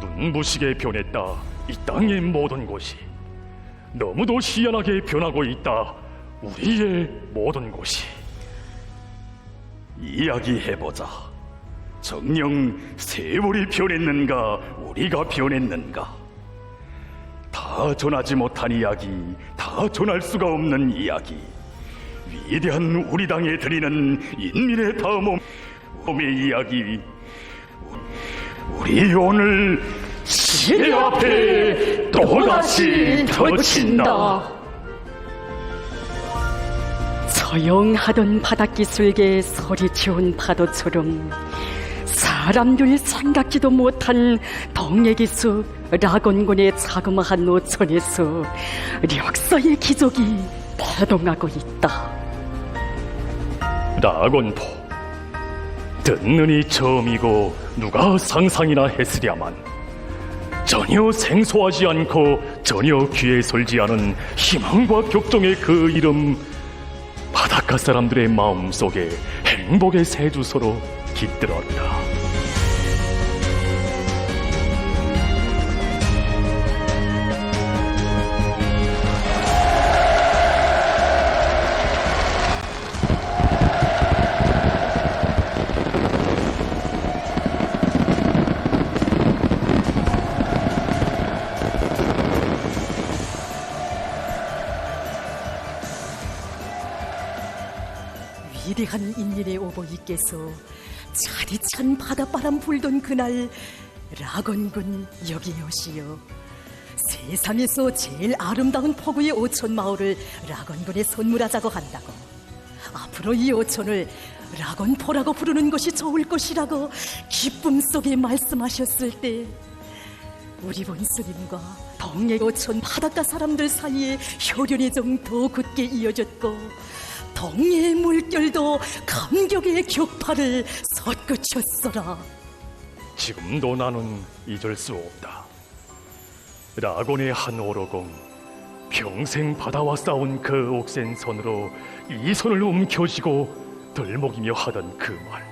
눈부시게 변했다. 이 땅의 모든 곳이 너무도 희한하게 변하고 있다. 우리의 모든 곳이. 이야기해보자. 정녕 세월이 변했는가, 우리가 변했는가? 다 전하지 못한 이야기, 다 전할 수가 없는 이야기. 위대한 우리 당에 드리는 인민의 다음의 이야기. 우리 오늘 시대 앞에 또다시 터친다. 조용하던 바닷기슭에 소리치운 파도처럼 사람들 생각지도 못한 동해기수 락원군의 자그마한 노천에서 역사의 기적이 발동하고 있다. 낙원포, 듣는 이 처음이고 누가 상상이나 했으랴만 전혀 생소하지 않고 전혀 귀에 설지 않은 희망과 격정의 그 이름, 바닷가 사람들의 마음속에 행복의 새 주소로 깃들었다. 위대한 인민의 오보이께서 차디찬 바닷바람 불던 그날 락원군 여기에 오시어 세상에서 제일 아름다운 포구의 오천 마을을 락원군에 선물하자고 한다고. 앞으로 이 오천을 락원포라고 부르는 것이 좋을 것이라고 기쁨 속에 말씀하셨을 때 우리 본스님과 동해 오천 바닷가 사람들 사이에 혈연의 정 더 굳게 이어졌고 동해의 물결도 감격의 격파를 솟구쳤어라. 지금도 나는 잊을 수 없다. 락원의 한 오로공, 평생 바다와 싸운 그 옥센 손으로 이 손을 움켜쥐고 들먹이며 하던 그 말.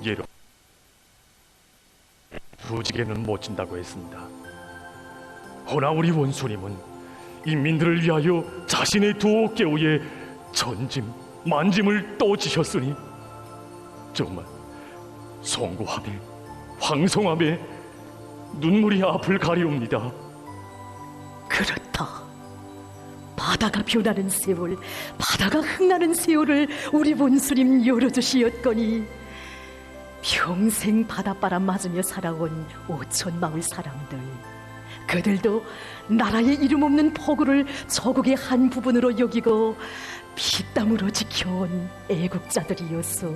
예로 부지게는 못 진다고 했습니다. 허나 우리 원수님은 인민들을 위하여 자신의 두 어깨 위에 천짐 만짐을 또 지셨으니 정말 송구함에 황송함에 눈물이 앞을 가리웁니다. 그렇다. 바다가 변하는 세월, 바다가 흥나는 세월을 우리 본수님 열어주시었거니 평생 바닷바람 맞으며 살아온 오천 마을 사람들, 그들도 나라의 이름 없는 포구를 조국의 한 부분으로 여기고 피땀으로 지켜온 애국자들이었어.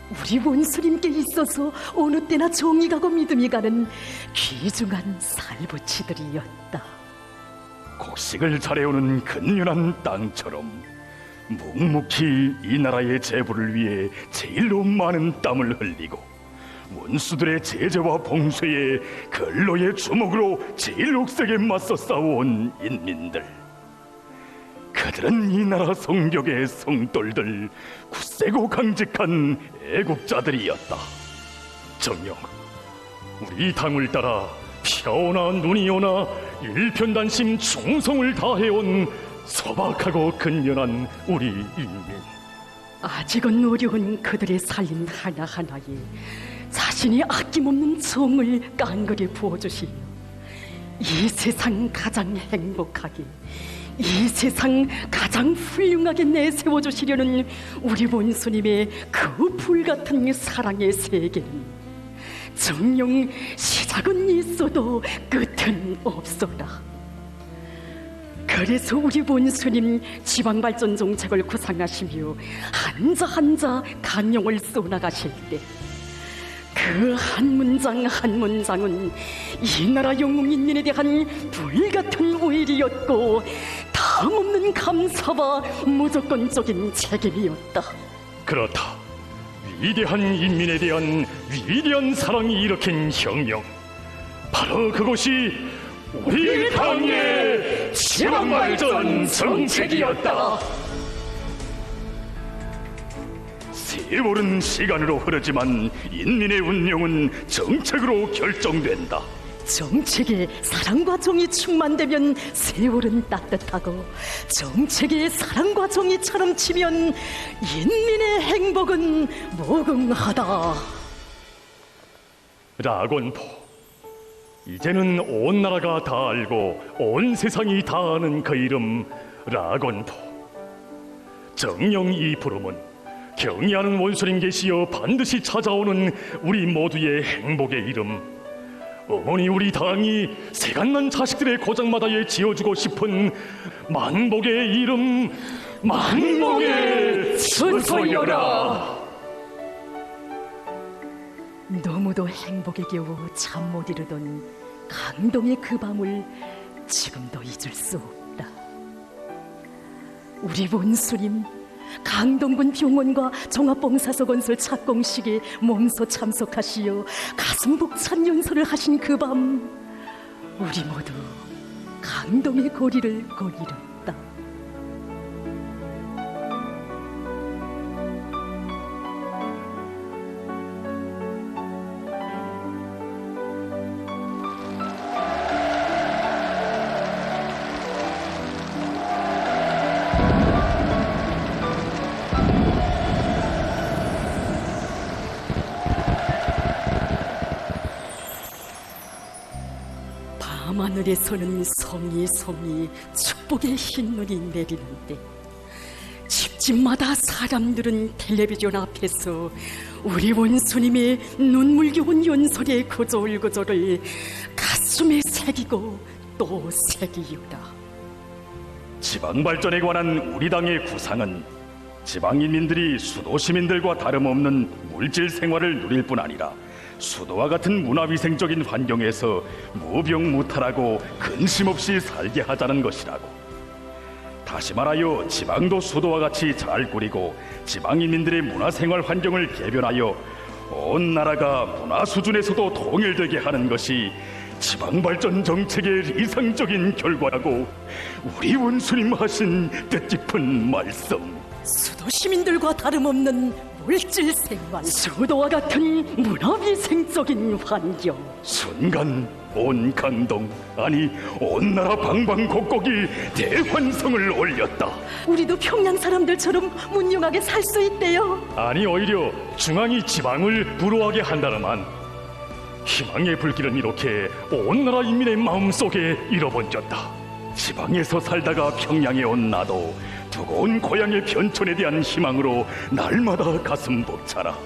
우리 원수님께 있어서 어느 때나 정이 가고 믿음이 가는 귀중한 살부치들이었다. 곡식을 잘해오는 근면한 땅처럼 묵묵히 이 나라의 재부를 위해 제일로 많은 땀을 흘리고 원수들의 제재와 봉쇄에 근로의 주먹으로 제일 옥색에 맞서 싸워온 인민들. 그들은 이 나라 성벽의 성돌들, 굳세고 강직한 애국자들이었다. 정녕 우리 당을 따라 피가 오나 눈이 오나 일편단심 충성을 다해온 소박하고 근면한 우리 인민. 아직은 어려운 그들의 삶 하나하나에 자신이 아낌없는 정을 깡그리 부어주시며 이 세상 가장 행복하게, 이 세상 가장 훌륭하게 내세워주시려는 우리 본수님의 그 불같은 사랑의 세계는 정녕 시작은 있어도 끝은 없어라. 그래서 우리 본수님 지방발전 정책을 구상하시며 한자 한자 강령을 써나가실 때 그 한 문장 한 문장은 이 나라 영웅인민에 대한 불같은 우일이었고 다음없는 감사와 무조건적인 책임이었다. 그렇다. 위대한 인민에 대한 위대한 사랑이 일으킨 혁명, 바로 그것이 우리 당의 지방발전 정책이었다. 세월은 시간으로 흐르지만 인민의 운명은 정책으로 결정된다. 정책에 사랑과 정이 충만되면 세월은 따뜻하고 정책에 사랑과 정이처럼 치면 인민의 행복은 무궁하다. 라곤포, 이제는 온 나라가 다 알고 온 세상이 다 아는 그 이름 라곤포. 정령 이 부름은 경의하는 원수님 계시어 반드시 찾아오는 우리 모두의 행복의 이름. 어머니 우리 당이 세간난 자식들의 고장마다에 지어주고 싶은 만복의 이름 만복의 순서여라. 너무도 행복에 겨우 잠 못 이루던 강동의 그 밤을 지금도 잊을 수 없다. 우리 원수님 강동군 병원과 종합봉사소 건설 착공식에 몸소 참석하시어 가슴 벅찬 연설을 하신 그 밤 우리 모두 강동의 고리를 거닐었다. 밤하늘에서는 성이 축복의 흰눈이 내리는데 집집마다 사람들은 텔레비전 앞에서 우리 원수님의 눈물겨운 연설의 구절구절을 가슴에 새기고 또 새기우다. 지방 발전에 관한 우리 당의 구상은 지방 인민들이 수도 시민들과 다름없는 물질 생활을 누릴 뿐 아니라 수도와 같은 문화위생적인 환경에서 무병무탈하고 근심 없이 살게 하자는 것이라고. 다시 말하여 지방도 수도와 같이 잘 꾸리고 지방인민들의 문화생활 환경을 개변하여 온 나라가 문화 수준에서도 통일되게 하는 것이 지방발전 정책의 이상적인 결과라고 우리 원수님 하신 뜻깊은 말씀. 수도 시민들과 다름없는 물질 생활, 수도와 같은 문화위생적인 환경. 순간 온 강동, 아니 온 나라 방방곡곡이 대환성을 올렸다. 우리도 평양 사람들처럼 문명하게 살 수 있대요. 아니 오히려 중앙이 지방을 부러워하게 한다더만. 희망의 불길은 이렇게 온 나라 인민의 마음속에 일어번졌다. 지방에서 살다가 평양에 온 나도 두고 온 고향의 변천에 대한 희망으로 날마다 가슴 벅차라.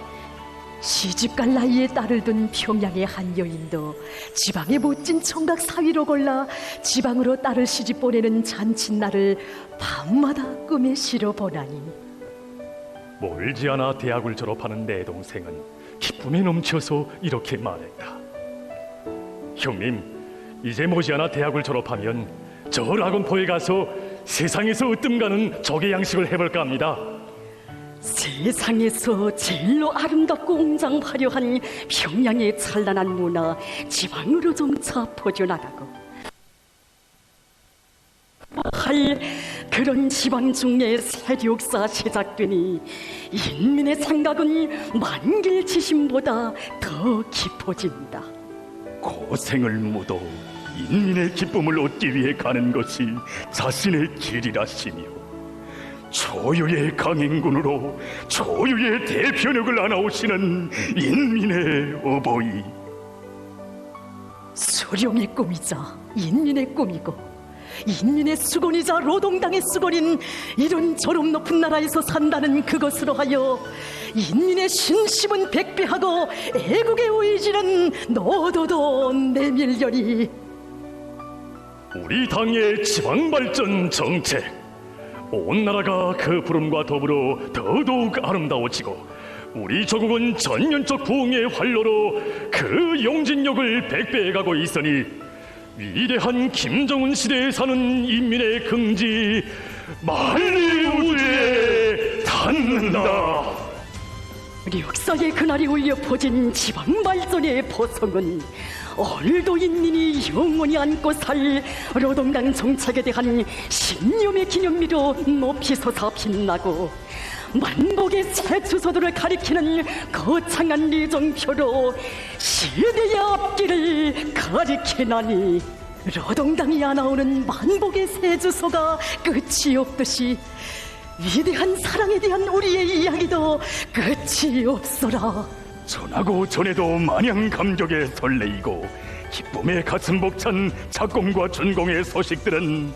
시집갈 나이에 딸을 둔 평양의 한 여인도 지방의 멋진 청각 사위로 골라 지방으로 딸을 시집 보내는 잔칫날을 밤마다 꿈에 실어보나니. 멀지 않아 대학을 졸업하는 내 동생은 기쁨에 넘쳐서 이렇게 말했다. 형님, 이제 머지않아 대학을 졸업하면 저 라곤포에 가서 세상에서 으뜸가는 조개 양식을 해볼까 합니다. 세상에서 제일로 아름답고 웅장 화려한 평양의 찬란한 문화 지방으로 점차 퍼져나가고 할 그런 지방 중에 세력사 시작되니 인민의 생각은 만길지심보다 더 깊어진다. 고생을 묻어 인민의 기쁨을 얻기 위해 가는 것이 자신의 길이라시며 초유의 강행군으로 초유의 대변역을 안아오시는 인민의 어버이. 수령의 꿈이자 인민의 꿈이고 인민의 수건이자 노동당의 수건인 이런저런 높은 나라에서 산다는 그것으로 하여 인민의 신심은 백배하고 애국의 의지는 너도도 내밀려니. 우리 당의 지방발전 정책, 온 나라가 그 부름과 더불어 더더욱 아름다워지고 우리 조국은 전면적 부흥의 활로로 그 용진력을 백배해가고 있으니 위대한 김정은 시대에 사는 인민의 긍지 만리 우주에 닿는다. 역사의 그날이 울려 퍼진 지방발전의 보성은 오늘도 인민이 영원히 안고 살 노동당 정책에 대한 신념의 기념미로 높이 솟아 빛나고 만복의 새 주소들을 가리키는 거창한 리정표로 시대의 앞길을 가리키나니 노동당이 아나오는 만복의 새 주소가 끝이 없듯이 위대한 사랑에 대한 우리의 이야기도 끝이 없어라. 전하고 전해도 마냥 감격에 설레이고 기쁨에 가슴 벅찬 작공과 준공의 소식들은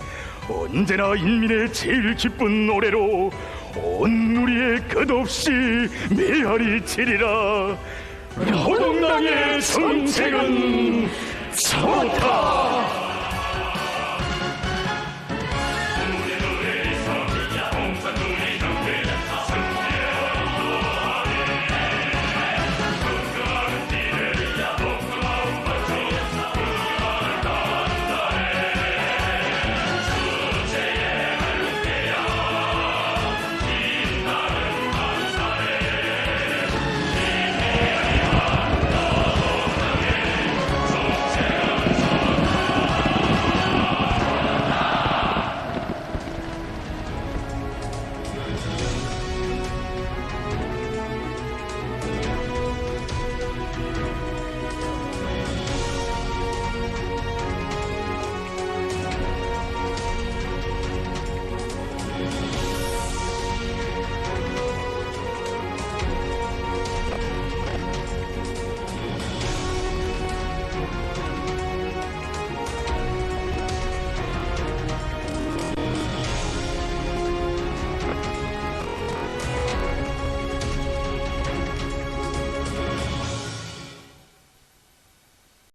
언제나 인민의 제일 기쁜 노래로 온 우리의 끝없이 메아리치리라. 노동당의 정책은 좋다.